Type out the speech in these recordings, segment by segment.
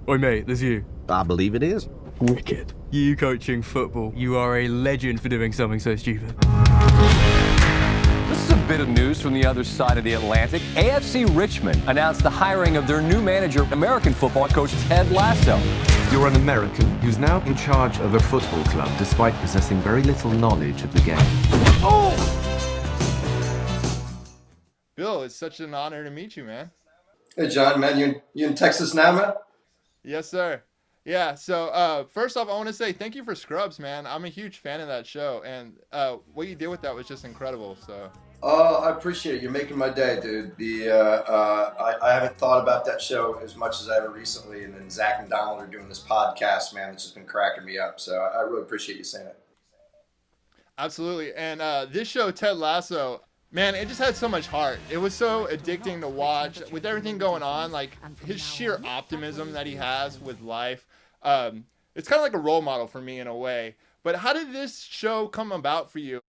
Oi mate, there's you. I believe it is. Wicked. You coaching football. You are a legend for doing something so stupid. This is a bit of news from the other side of the Atlantic. AFC Richmond announced the hiring of their new manager, American football coach Ted Lasso. You're an American who's now in charge of a football club despite possessing very little knowledge of the game. Oh! Bill, it's such an honor to meet you, man. Hey, John, man, you in Texas now, man? Yes, sir. Yeah, so first off, I want to say thank you for Scrubs, man. I'm a huge fan of that show, and what you did with that was just incredible, so. Oh, I appreciate it. You're making my day, dude. I haven't thought about that show as much as I ever recently, and then Zach and Donald are doing this podcast, man, that's just been cracking me up, so I really appreciate you saying it. Absolutely, and this show, Ted Lasso, man, it just had so much heart. It was so addicting to watch. With everything going on, like his sheer optimism that he has with life, it's kind of like a role model for me in a way. But how did this show come about for you?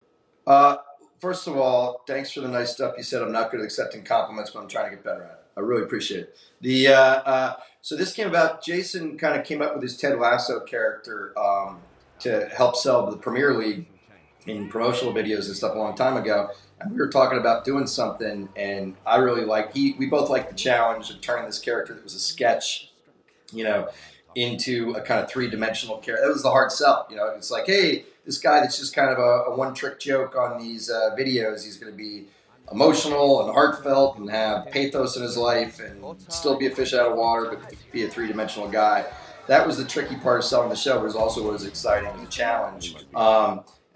First of all, thanks for the nice stuff you said. I'm not good at accepting compliments, but I'm trying to get better at it. I really appreciate it. So this came about, Jason kind of came up with his Ted Lasso character to help sell the Premier League in promotional videos and stuff a long time ago. And we were talking about doing something, and I really we both liked the challenge of turning this character that was a sketch, into a kind of three-dimensional character. That was the hard sell. It's like, hey, this guy that's just kind of a one-trick joke on these videos, he's going to be emotional and heartfelt and have pathos in his life and still be a fish out of water, but be a three-dimensional guy. That was the tricky part of selling the show, but it was also what was exciting, it was a challenge.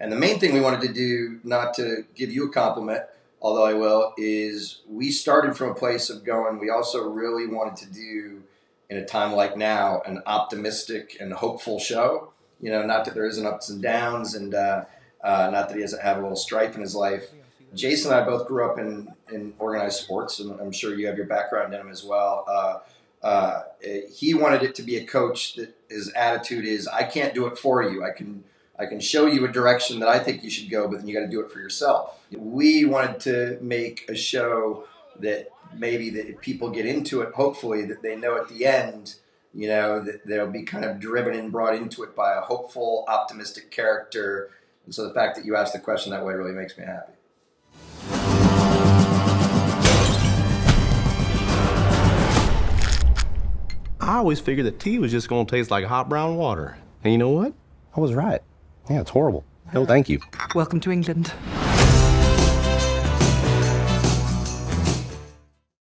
And the main thing we wanted to do, not to give you a compliment, although I will, is we started from a place of going, we also really wanted to do, in a time like now, an optimistic and hopeful show. Not that there isn't ups and downs, and not that he doesn't have a little strife in his life. Jason and I both grew up in organized sports, and I'm sure you have your background in them as well. He wanted it to be a coach that his attitude is, I can't do it for you. I can show you a direction that I think you should go, but then you got to do it for yourself. We wanted to make a show that maybe that if people get into it, hopefully that they know at the end, that they'll be kind of driven and brought into it by a hopeful, optimistic character. And so the fact that you asked the question that way really makes me happy. I always figured that tea was just going to taste like hot brown water. And you know what? I was right. Yeah, it's horrible. No, thank you. Welcome to England.